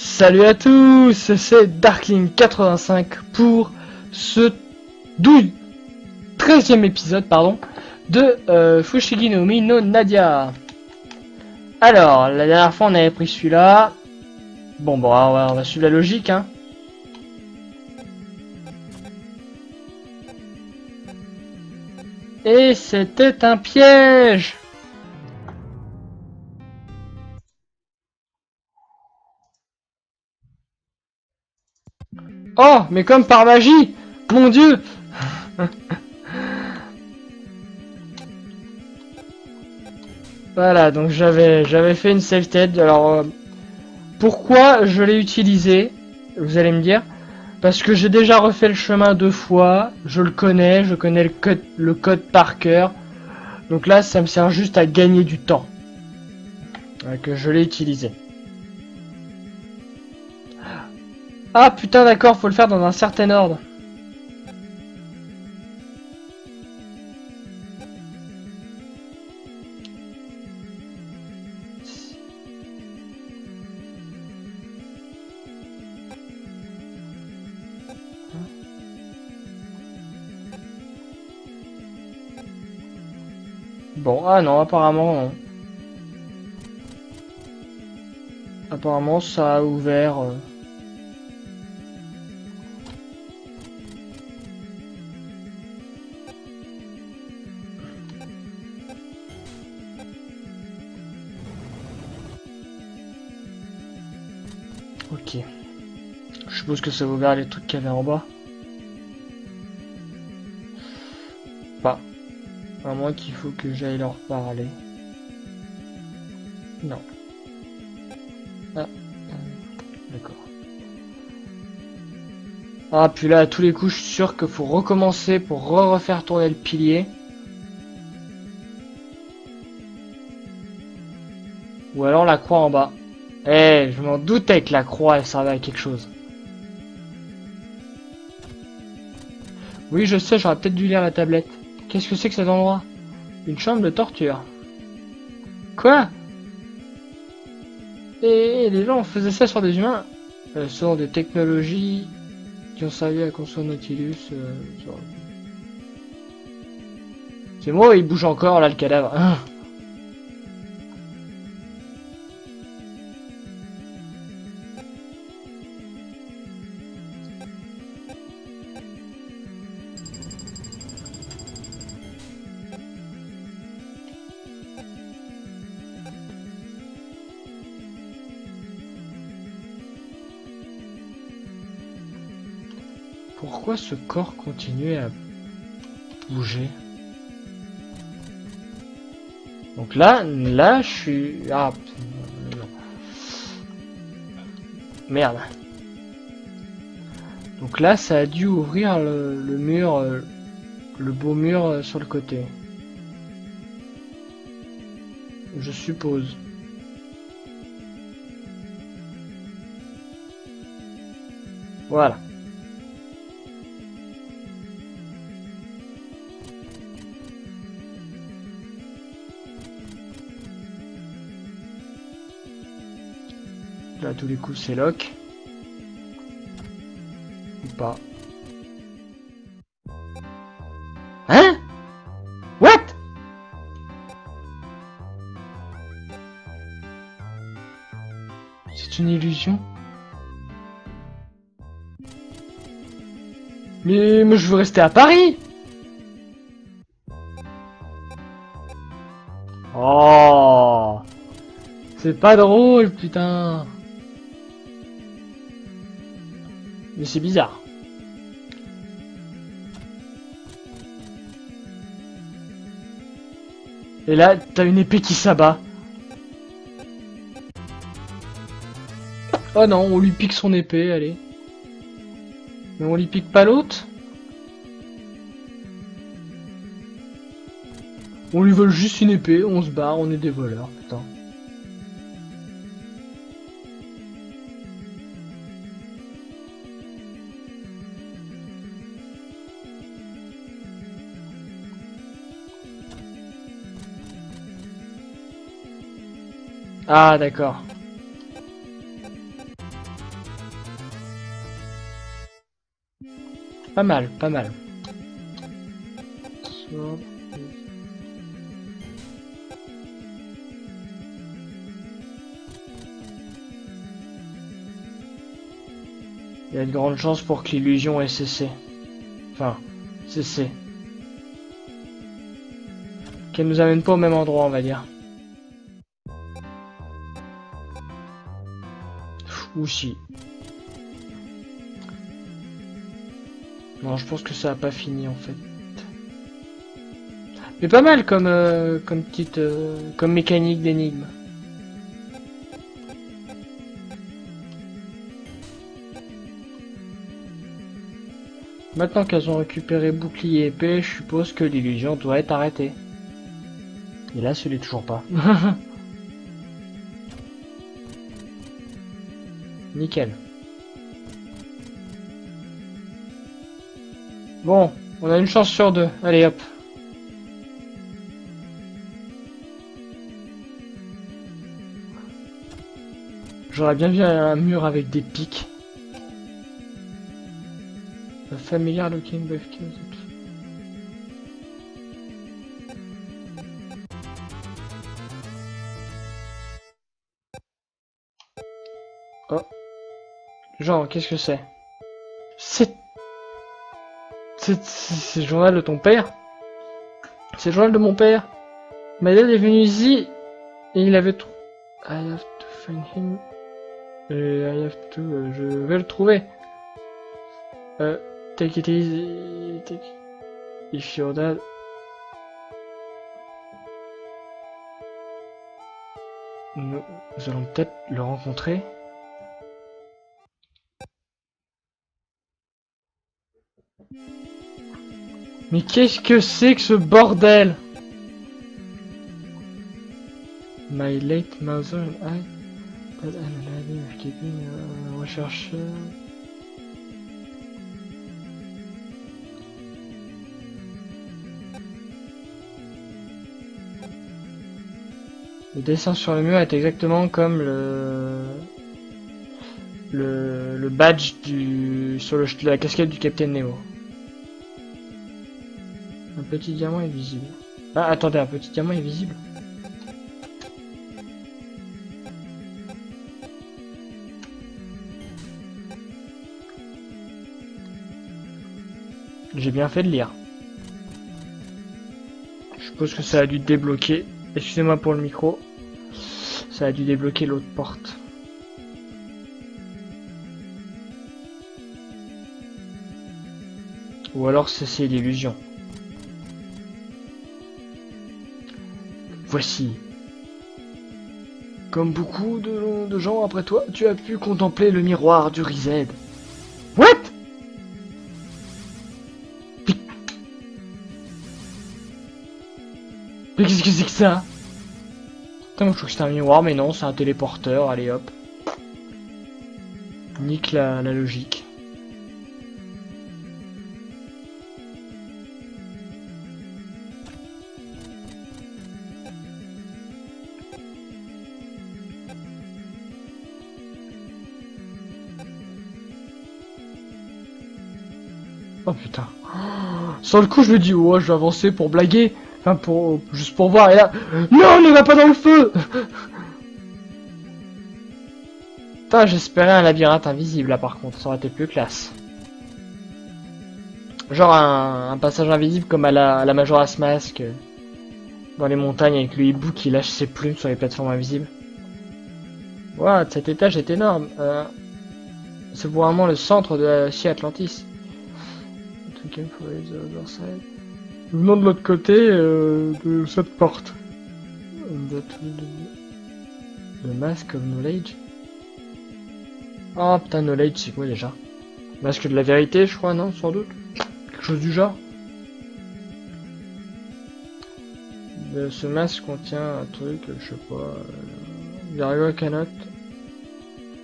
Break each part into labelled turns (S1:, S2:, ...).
S1: Salut à tous, c'est Darkling85 pour ce 13e épisode de Fushigi no Umi no Nadia. Alors, la dernière fois on avait pris celui-là. Bon, on va suivre la logique, hein. Et c'était un piège. Oh, mais comme par magie, mon dieu. Voilà, donc j'avais fait une save TED. Alors, pourquoi je l'ai utilisé? Vous allez me dire. Parce que j'ai déjà refait le chemin 2 fois, je connais le code par cœur. Donc là, ça me sert juste à gagner du temps. Que je l'ai utilisé. Ah putain, d'accord, faut le faire dans un certain ordre. Bon, ah non, apparemment... Apparemment, ça a ouvert... Ok. Je suppose que ça a ouvert les trucs qu'il y avait en bas. Pas. À moins qu'il faut que j'aille leur parler. Non. Ah. D'accord. Ah, puis là, à tous les coups, je suis sûr qu'il faut recommencer pour refaire tourner le pilier. Ou alors la croix en bas. Eh, je m'en doutais que la croix, elle servait à quelque chose. Oui, je sais, j'aurais peut-être dû lire la tablette. Qu'est-ce que c'est que cet endroit? Une chambre de torture. Quoi? Et les gens faisaient ça sur des humains? Ce sont des technologies qui ont servi à construire Nautilus. C'est moi, il bouge encore là, le cadavre. Ah. Pourquoi ce corps continuait à bouger? Donc là, je suis... Ah, merde. Donc là, ça a dû ouvrir le mur, le beau mur sur le côté. Je suppose. Voilà. Là, à tous les coups, c'est lock. Ou pas. Hein? What? C'est une illusion? Mais moi, je veux rester à Paris! Oh! C'est pas drôle, putain! Mais c'est bizarre. Et là, t'as une épée qui s'abat. Oh non, on lui pique son épée, allez. Mais on lui pique pas l'autre? On lui vole juste une épée, on se barre, on est des voleurs, putain. Ah, d'accord. Pas mal, pas mal. Il y a de grandes chances pour que l'illusion ait cessé. Enfin, cessé. Qu'elle nous amène pas au même endroit, on va dire. Ou si. Non, je pense que ça a pas fini en fait. Mais pas mal comme comme petite comme mécanique d'énigme. Maintenant qu'elles ont récupéré bouclier et épée, je suppose que l'illusion doit être arrêtée. Et là, ce n'est toujours pas. Nickel. Bon, on a une chance sur deux. Allez hop. J'aurais bien vu un mur avec des pics. A familiar looking with kills. Oh. Genre, qu'est-ce que c'est? C'est le journal de ton père? C'est le journal de mon père. My dad est venu ici et il avait trop. I have to find him. I have to. Je vais le trouver. Take it easy. Take. If your dad. Nous allons peut-être le rencontrer. Mais qu'est-ce que c'est que ce bordel? My late mother and I, that I'm a lady of keeping recherche. Le dessin sur le mur est exactement comme le badge sur la casquette du Capitaine Nemo. Un petit diamant est visible. Ah, attendez, un petit diamant est visible. J'ai bien fait de lire. Je suppose que ça a dû débloquer. Excusez-moi pour le micro. Ça a dû débloquer l'autre porte. Ou alors c'est l'illusion. Voici. Comme beaucoup de gens après toi, tu as pu contempler le miroir du Reset. What? Mais qu'est-ce que c'est que ça? Putain, moi je trouve que c'était un miroir, mais non, c'est un téléporteur, allez hop. Nique la logique. Oh putain. Sur le coup, je me dis, ouais, je vais avancer pour blaguer. Enfin, juste pour voir. Et là, non, ne va pas dans le feu. Putain, j'espérais un labyrinthe invisible là par contre, ça aurait été plus classe. Genre un passage invisible comme à la Majora's Mask dans les montagnes avec le hibou qui lâche ses plumes sur les plateformes invisibles. Waouh, cet étage est énorme. C'est vraiment le centre de la Sea Atlantis. Venons de l'autre côté de cette porte. The Mask of Knowledge. Oh putain, Knowledge, c'est quoi déjà? Masque de la vérité, je crois, non? Sans doute. Quelque chose du genre. Ce masque contient un truc, je sais pas. Gargoyle cannot.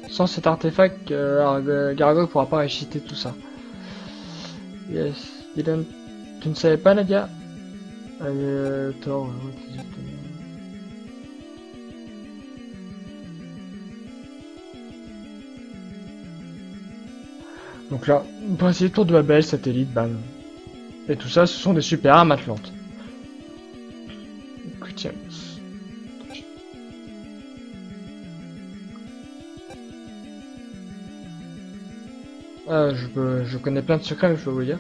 S1: Sans cet artefact, Gargoyle pourra pas réciter tout ça. Yes, didn't. Tu ne savais pas, Nadia? Thor, what is it? Donc là, principe tour de Babel, satellite, bam. Et tout ça, ce sont des super armes atlantes. Tiens. Je connais plein de secrets, mais je peux vous dire.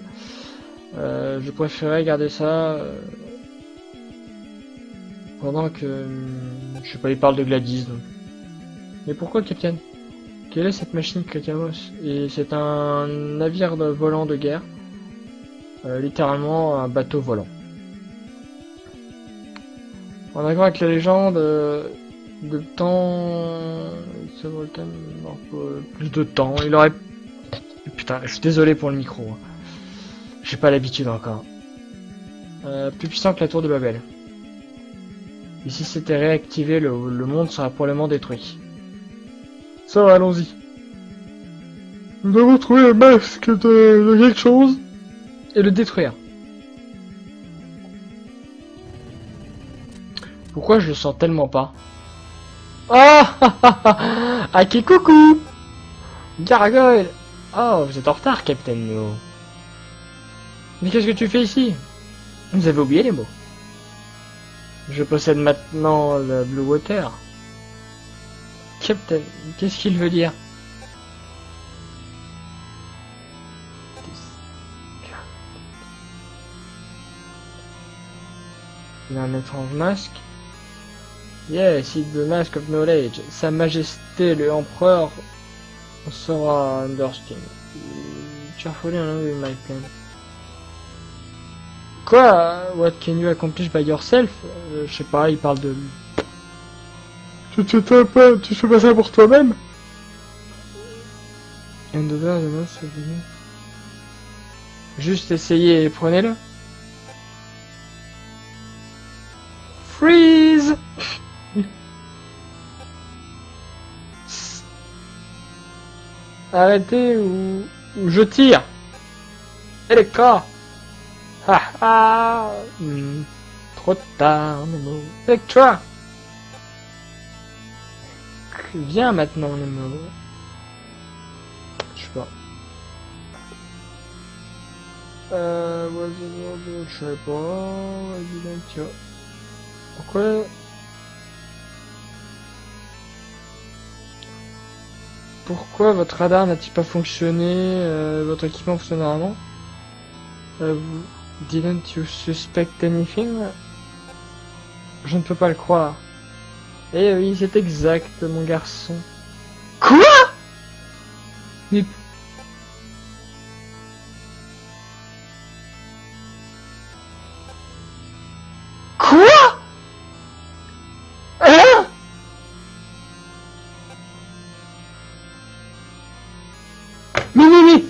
S1: Je préférais garder ça pendant que, je sais pas, il parle de Gladys. Donc. Mais pourquoi, Capitaine? Quelle est cette machine Cacamos? Et c'est un navire volant de guerre, littéralement un bateau volant. En accord avec la légende, de temps, ce volcan, plus de temps, il aurait. Putain, je suis désolé pour le micro. Hein. J'ai pas l'habitude encore. Plus puissant que la tour de Babel. Et si c'était réactivé, le monde serait probablement détruit. Ça va, allons-y. Nous devons trouver le masque de quelque chose et le détruire. Pourquoi je le sens tellement pas? Ah ah qui coucou Gargoyle. Oh, vous êtes en retard, Captain Nemo. Mais qu'est-ce que tu fais ici? Vous avez oublié les mots. Je possède maintenant le Blue Water. Captain, qu'est-ce qu'il veut dire? Il a un étrange masque. Yes, it's the mask of knowledge. Sa Majesté le Empereur sera understand. Cheerfully along with my plan. Quoi? What can you accomplish by yourself? Je sais pas, il parle de... Tu fais pas ça pour toi-même? And over the most of the... Juste essayez et prenez-le. Freeze! Arrêtez ou je tire. Electra. Ha ha. Trop tard, Nemo. Electra. Viens maintenant, Nemo. Je sais pas. Je sais pas. Pourquoi? Pourquoi votre radar n'a-t-il pas fonctionné? Votre équipement fonctionne normalement? Vous... Didn't you suspect anything? Je ne peux pas le croire. Eh oui, c'est exact, mon garçon. Quoi? Mais... Quoi? Hein? Mais...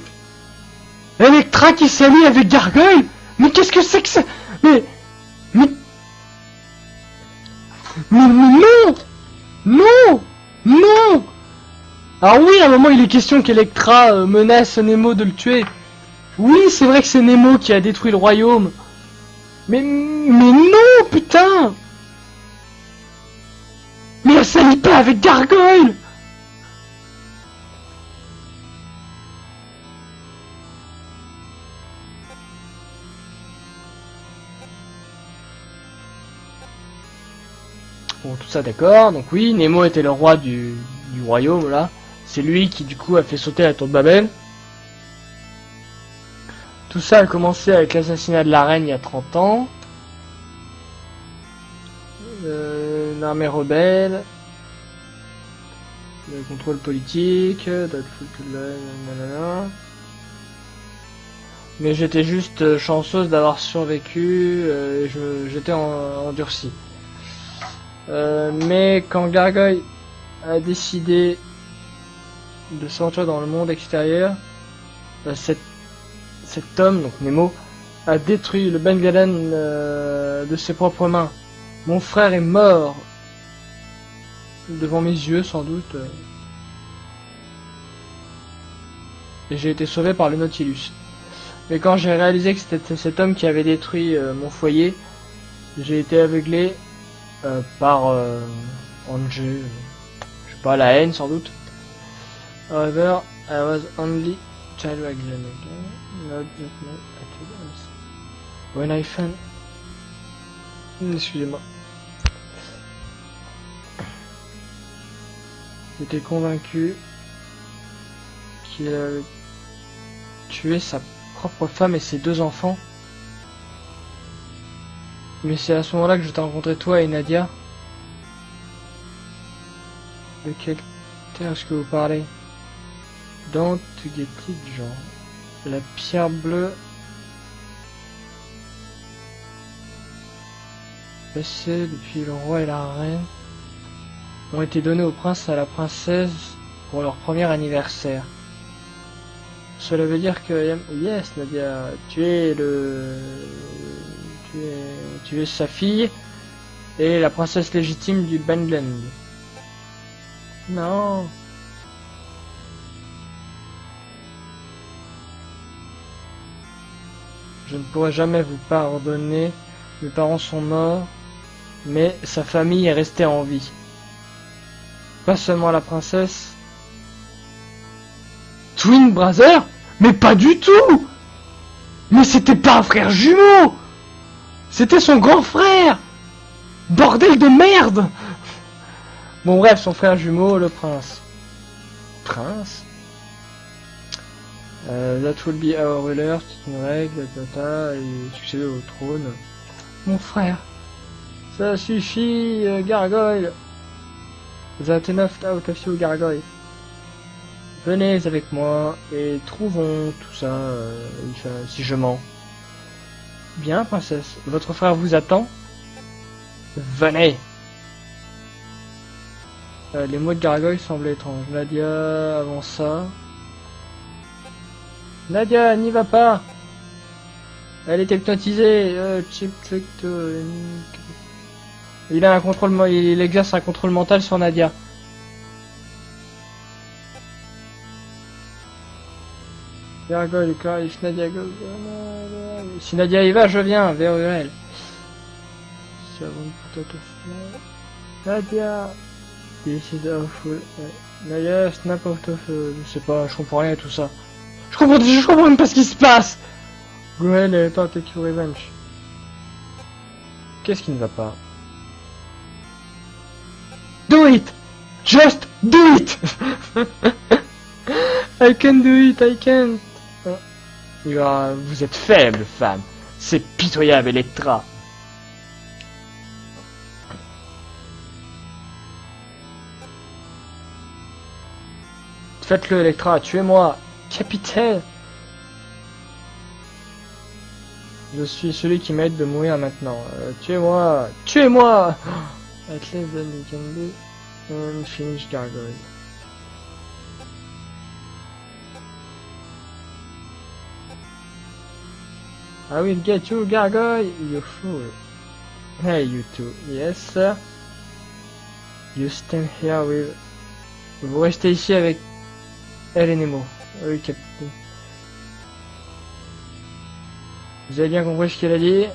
S1: Electra qui s'allie avec Gargoyle? Mais qu'est-ce que c'est que ça? Mais non! Non! Non! Alors oui, à un moment il est question qu'Electra menace Nemo de le tuer. Oui, c'est vrai que c'est Nemo qui a détruit le royaume. Mais non, putain! Mais elle s'allie pas avec Gargoyle! Bon, tout ça d'accord, donc oui, Nemo était le roi du royaume, là. C'est lui qui, du coup, a fait sauter la tour de Babel. Tout ça a commencé avec l'assassinat de la reine il y a 30 ans. Une armée rebelle. Le contrôle politique. Mais j'étais juste chanceuse d'avoir survécu. Et j'étais endurci. Mais quand Gargoyle a décidé de sortir dans le monde extérieur, cet homme, donc Nemo, a détruit le Ben Galen de ses propres mains. Mon frère est mort devant mes yeux, sans doute. Et j'ai été sauvé par le Nautilus. Mais quand j'ai réalisé que c'était cet homme qui avait détruit mon foyer, j'ai été aveuglé par je sais pas, la haine sans doute. However, I was only child again. Not that much. When I found... Excusez-moi. J'étais convaincu qu'il avait tué sa propre femme et ses 2 enfants. Mais c'est à ce moment-là que je t'ai rencontré toi et Nadia. De quelle terre est-ce que vous parlez? Don't get it, genre. La pierre bleue. Passée depuis le roi et la reine ont été donnés au prince et à la princesse pour leur premier anniversaire. Cela veut dire que yes, Nadia, tu es sa fille et la princesse légitime du Bandland. Non. Je ne pourrai jamais vous pardonner. Mes parents sont morts, mais sa famille est restée en vie. Pas seulement la princesse. Twin Brother? Mais pas du tout! Mais c'était pas un frère jumeau! C'était son grand frère! Bordel de merde! Bon bref, son frère jumeau, le prince. Prince? That will be our ruler, c'est une règle, tata, et succéder au trône. Mon frère! Ça suffit, gargoyle! That enough out of you, gargoyle. Venez avec moi et trouvons tout ça, si je mens. Bien, princesse. Votre frère vous attend? Venez! Les mots de gargoyle semblent étranges. Nadia, avant ça... Nadia, n'y va pas! Elle est hypnotisée. Il a un contrôle, il exerce un contrôle mental sur Nadia. Gargoyle, if Nadia goes... Si Nadia y va, je viens vers elle. Nadia, this is awful. Nadia, snap out of... je sais pas, je comprends rien à tout ça. Je comprends même pas ce qui se passe. Go ahead and take your revenge. Qu'est-ce qui ne va pas? Do it! Just do it! I can do it, I can. Vous êtes faible, femme. C'est pitoyable, Electra. Faites-le, Electra, tuez-moi. Capitaine. Je suis celui qui m'aide de mourir maintenant. Tuez-moi. Tuez-moi. At least then you can do and finish gargoyle. I will get you, gargoyle, you fool. Hey, you two. Yes, sir. You stand here with... Vous restez ici avec elle et Nemo. Oui, capitaine. Vous avez bien compris ce qu'elle a dit?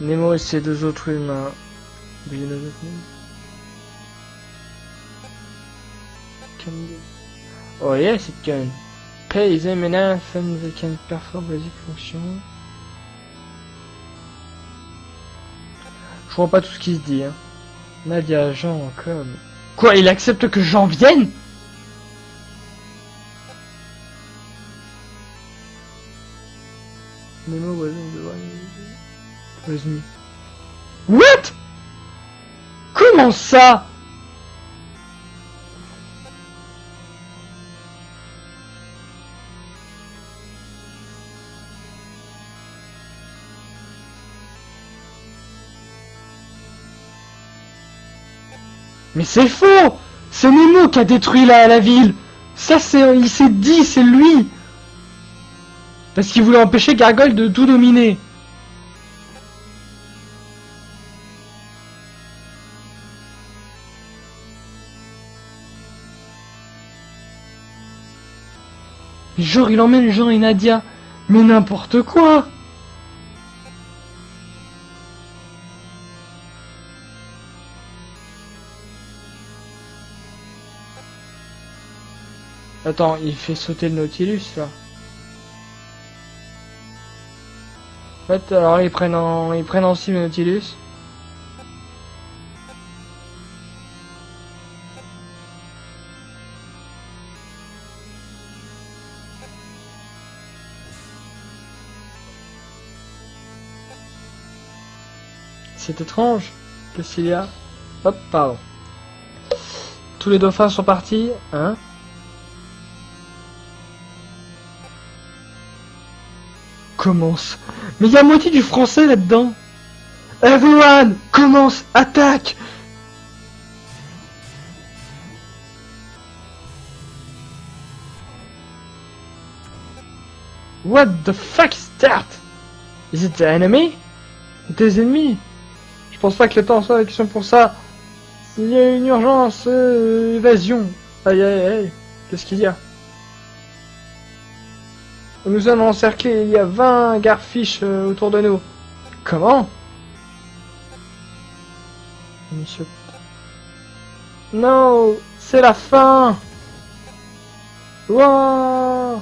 S1: Nemo et ses 2 autres humains. Do you know that name? Oh yes, it can. Pay them enough and they can perform basic functions. Je vois pas tout ce qui se dit, hein. Nadia, Jean, comme... Quoi, il accepte que Jean vienne? Nemo wasn't the one with me. What? Comment ça? Mais c'est faux! C'est Nemo qui a détruit la ville! Ça, il s'est dit, c'est lui! Parce qu'il voulait empêcher Gargoyle de tout dominer. Genre, il emmène Jean et Nadia. Mais n'importe quoi! Attends, il fait sauter le Nautilus là. En fait, alors ils prennent en cible le Nautilus. C'est étrange. Qu'est-ce qu'il y a? Hop, pardon. Tous les dauphins sont partis, hein? Commence. Mais il y a moitié du français là-dedans. Everyone, commence, attaque. What the fuck is that? Is it the enemy? Des ennemis? Je pense pas que le temps soit la question pour ça. Il y a une urgence, évasion. Aïe aïe aïe. Qu'est-ce qu'il y a? Nous sommes encerclés, il y a 20 garfiches autour de nous. Comment? Monsieur... Non, c'est la fin. Wow.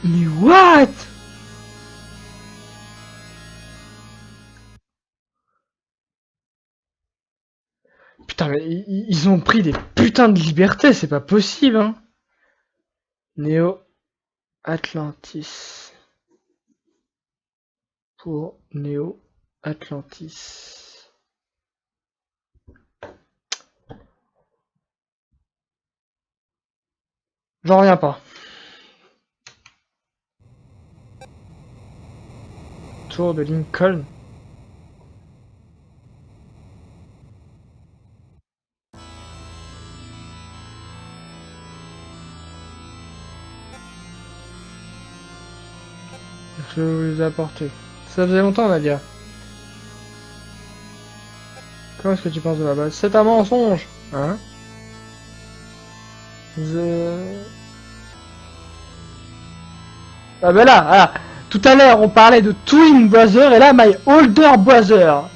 S1: Mais what? Putain, mais ils ont pris des putains de libertés, c'est pas possible, hein. Neo Atlantis. Pour Neo Atlantis. J'en reviens pas. Tour de Lincoln. Je vais vous apporter. Ça faisait longtemps, Nadia. Comment est-ce que tu penses de la base? C'est un mensonge, hein? Ah ben là, ah, tout à l'heure on parlait de Twin Brother et là My Older Brother.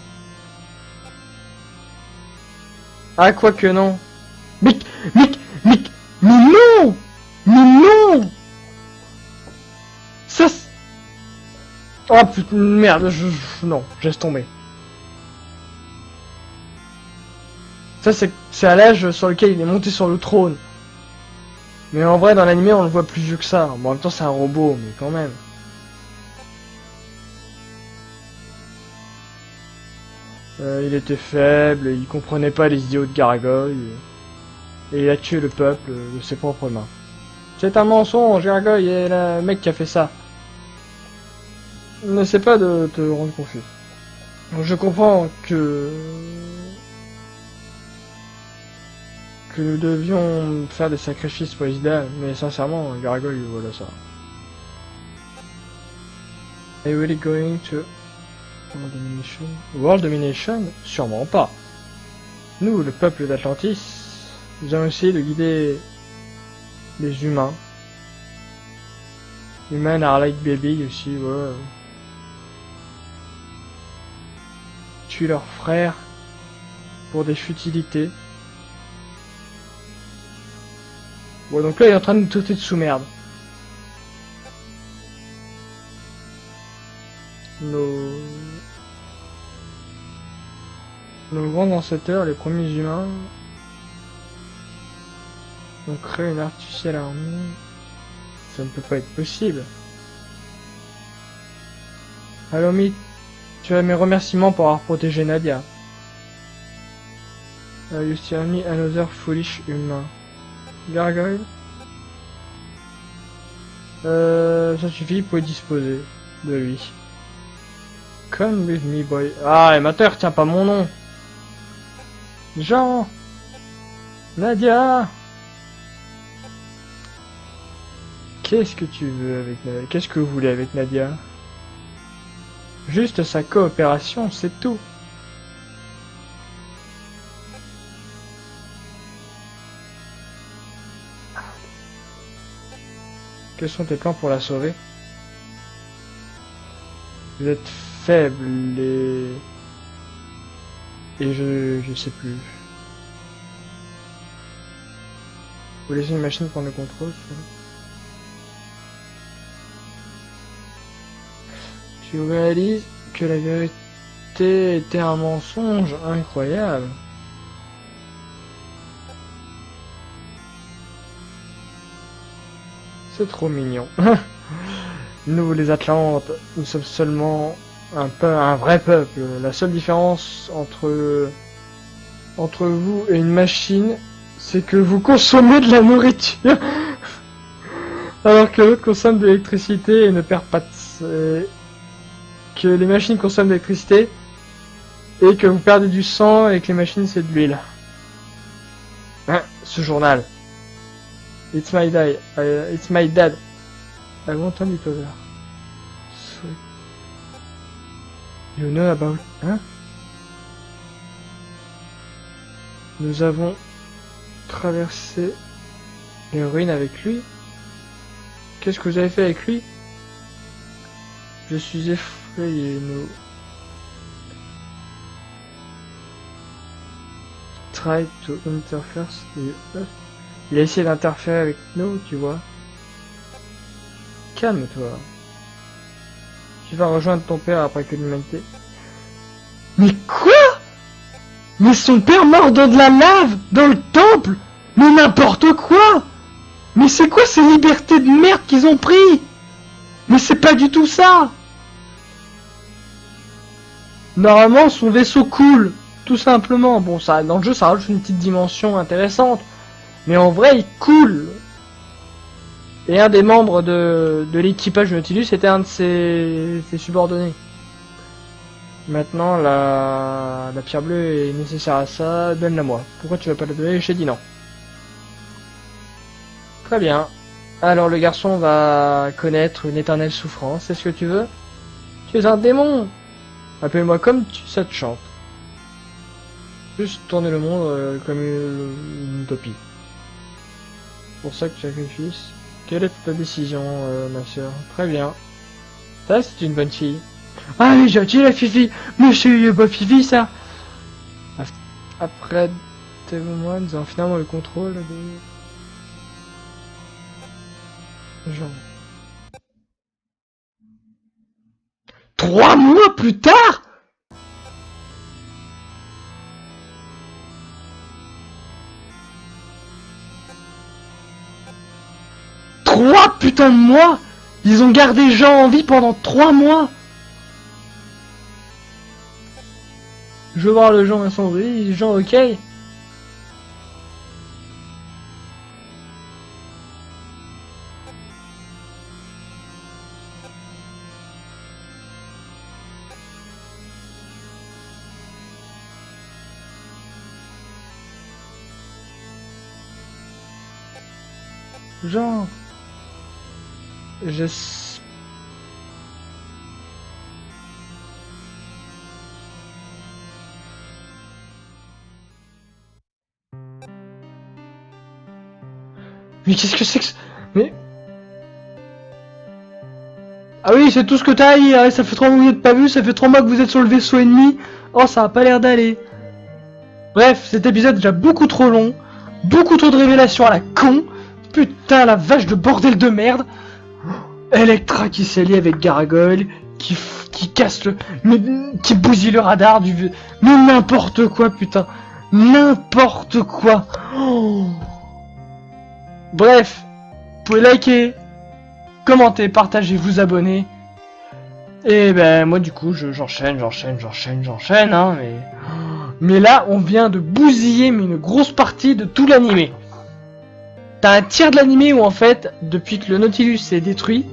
S1: Ah quoi que non. Mais non. Mais non. Ça. Oh putain merde, non, laisse tomber. Ça c'est à l'âge sur lequel il est monté sur le trône. Mais en vrai dans l'animé on le voit plus vieux que ça. Bon, en même temps c'est un robot, mais quand même. Il était faible, il comprenait pas les idéaux de Gargoyle. Et il a tué le peuple de ses propres mains. C'est un mensonge, Gargoyle est le mec qui a fait ça. N'essaie pas de te rendre confus. Je comprends que nous devions faire des sacrifices pour les idéales, mais sincèrement, Gargoyle, voilà ça. Are you really going to World Domination? World Domination? Sûrement pas. Nous, le peuple d'Atlantis, nous allons essayer de guider les humains. Human are like baby aussi, ouais. Tuer leurs frères pour des futilités. Bon, donc là, il est en train de nous traiter de sous-merde. Nos grands ancêtres, les premiers humains, ont créé une artificielle armée. Ça ne peut pas être possible. Allomi, tu as mes remerciements pour avoir protégé Nadia. You still me another foolish human. Gargoyle. Ça suffit, vous pouvez disposer de lui. Come with me, boy. Ah, et Mater, tiens pas mon nom. Jean. Nadia. Qu'est-ce que tu veux avec Nadia? Qu'est-ce que vous voulez avec Nadia? Juste sa coopération, c'est tout. Quels sont tes plans pour la sauver? Vous êtes faible et je sais plus. Vous laissez une machine prendre le contrôle. Tu réalises que la vérité était un mensonge incroyable. C'est trop mignon. Nous les Atlantes, nous sommes seulement un vrai peuple. La seule différence entre vous et une machine, c'est que vous consommez de la nourriture, alors que l'autre consomme de l'électricité et ne perd pas de... que les machines consomment de l'électricité et que vous perdez du sang et que les machines c'est de l'huile. Hein, ce journal. It's my dad. It's my dad. I won't turn it over. Sweet. You know about... Hein? Nous avons traversé les ruines avec lui. Qu'est-ce que vous avez fait avec lui? Je suis effrayé, nous. Try to interfere. Il a essayé d'interférer avec nous, tu vois. Calme-toi. Tu vas rejoindre ton père après que l'humanité... Mais quoi? Mais son père mort dans de la lave, dans le temple? Mais n'importe quoi! Mais c'est quoi ces libertés de merde qu'ils ont pris? Mais c'est pas du tout ça! Normalement, son vaisseau coule, tout simplement. Bon, ça, dans le jeu, ça rajoute une petite dimension intéressante. Mais en vrai, il coule. Et un des membres de l'équipage de Nautilus était un de ses subordonnés. Maintenant, la pierre bleue est nécessaire à ça. Donne-la moi. Pourquoi tu vas pas la donner? J'ai dit non. Très bien. Alors le garçon va connaître une éternelle souffrance. C'est ce que tu veux? Tu es un démon. Appelle-moi comme ça te chante. Juste tourner le monde comme une utopie. Pour ça que tu sacrifies. Quelle est ta décision, ma soeur? Très bien. Ça, c'est une bonne fille. Ah oui, j'ai dit la Fifi. Mais c'est pas Fifi, ça. Après des mois, nous avons finalement le contrôle des... Genre... 3 mois plus tard? Trois putains de mois? Ils ont gardé Jean en vie pendant 3 mois? Je veux voir le Jean incendie, Jean ok? Jean... Mais qu'est-ce que c'est que... Mais... Ah oui, c'est tout ce que t'as à dire, ça fait 3 mois que vous n'êtes pas vu, ça fait 3 mois que vous êtes sur le vaisseau ennemi. Oh, ça a pas l'air d'aller. Bref, cet épisode est déjà beaucoup trop long. Beaucoup trop de révélations à la con. Putain, la vache de bordel de merde. Electra qui s'allie avec Gargoyle, qui casse le... qui bousille le radar du... Mais n'importe quoi, putain. N'importe quoi. Oh. Bref, vous pouvez liker, commenter, partager, vous abonner. Et ben moi du coup j'enchaîne, hein, mais là on vient de bousiller mais une grosse partie de tout l'animé. T'as un tiers de l'animé où en fait, depuis que le Nautilus est détruit,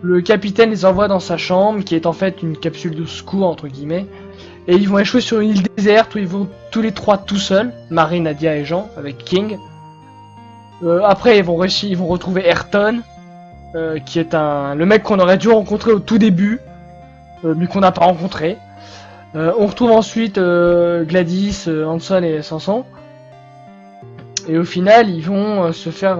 S1: Le capitaine les envoie dans sa chambre, qui est en fait une capsule de secours entre guillemets. Et ils vont échouer sur une île déserte où ils vont tous les trois tout seuls, Marie, Nadia et Jean, avec King. Après ils vont retrouver Ayrton, qui est le mec qu'on aurait dû rencontrer au tout début, mais qu'on n'a pas rencontré. On retrouve ensuite Gladys, Hanson et Samson. Et au final, ils vont se faire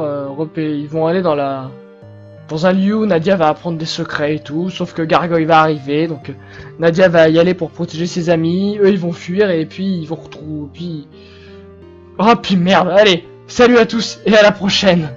S1: ils vont aller dans un lieu où Nadia va apprendre des secrets et tout, sauf que Gargoyle va arriver, donc Nadia va y aller pour protéger ses amis, eux ils vont fuir et puis ils vont retrouver... Oh puis merde, allez, salut à tous et à la prochaine.